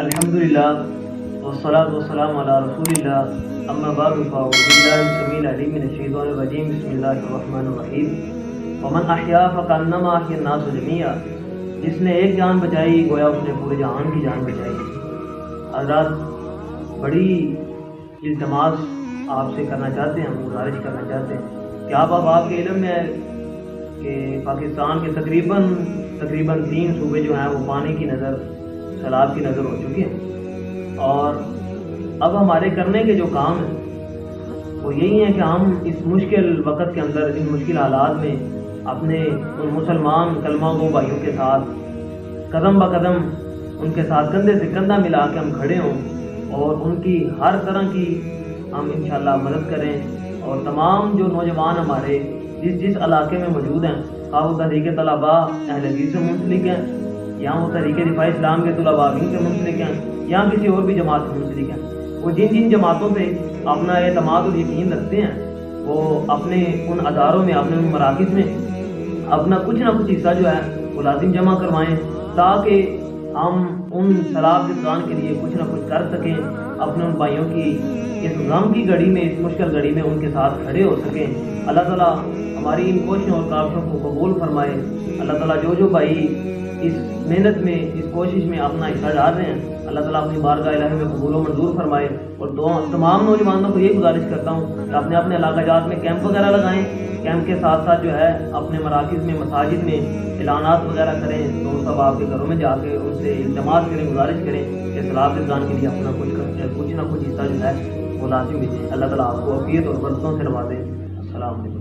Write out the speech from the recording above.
الحمدللہ والصلاة والسلام علی رسول اللہ اما بعد فاعوذ باللہ السمیع العلیم من الشیطان الرجیم بسم اللہ الرحمن الرحیم ومن احیا فکانما احیا الناس جمیعا، جس نے ایک جان بچائی گویا اس نے پورے جہان کی جان بچائی۔ حضرات، بڑی التماس آپ سے کرنا چاہتے ہیں، ہم گزارش کرنا چاہتے ہیں کہ آپ کے علم میں ہے کہ پاکستان کے تقریباً 3 صوبے جو ہیں وہ پانی کی نظر، سیلاب کی نظر ہو چکے ہیں، اور اب ہمارے کرنے کے جو کام ہیں وہ یہی ہے کہ ہم اس مشکل وقت کے اندر، ان مشکل حالات میں اپنے ان مسلمان کلمہ گو بھائیوں کے ساتھ قدم بقدم ان کے ساتھ کندھے سے کندھا ملا کے ہم کھڑے ہوں اور ان کی ہر طرح کی ہم انشاءاللہ مدد کریں، اور تمام جو نوجوان ہمارے جس علاقے میں موجود ہیں، خواہ وہ تحریک طلباء اہل حدیث سے منسلک ہیں، یا وہ تحریک دفاع اسلام کے طلباء سے منسلک ہیں، یا کسی اور بھی جماعت سے منسلک ہیں، وہ جن جماعتوں پہ اپنا اعتماد اور یقین رکھتے ہیں، وہ اپنے ان اداروں میں، اپنے ان مراکز میں اپنا کچھ نہ کچھ حصہ جو ہے وہ لازم جمع کروائیں، تاکہ ہم ان سیلاب زدگان کے لیے کچھ نہ کچھ کر سکیں، اپنے ان بھائیوں کی اس غم کی گھڑی میں، اس مشکل گھڑی میں ان کے ساتھ کھڑے ہو سکیں۔ اللہ تعالیٰ ہماری ان کوششوں اور کاوشوں کو قبول فرمائے۔ اللہ تعالیٰ جو بھائی اس محنت میں، اس کوشش میں اپنا حصہ ڈال رہے ہیں، اللہ تعالیٰ اپنی بارگاہ الہی میں قبول و منظور فرمائے۔ اور تمام نوجوانوں کو یہ گزارش کرتا ہوں کہ اپنے علاقہ جات میں کیمپ وغیرہ لگائیں، کیمپ کے ساتھ ساتھ جو ہے اپنے مراکز میں، مساجد میں اعلانات وغیرہ کریں، تو سب آپ کے گھروں میں جا کے ان سے التماس کریں، گزارش کریں کہ سیلاب زدگان کے لیے اپنا کچھ نہ کچھ حصہ جو ہے وہ لازم بھیجیں۔ اللہ تعالیٰ آپ کو عافیت اور برکتوں سے نوازے۔ السلام علیکم۔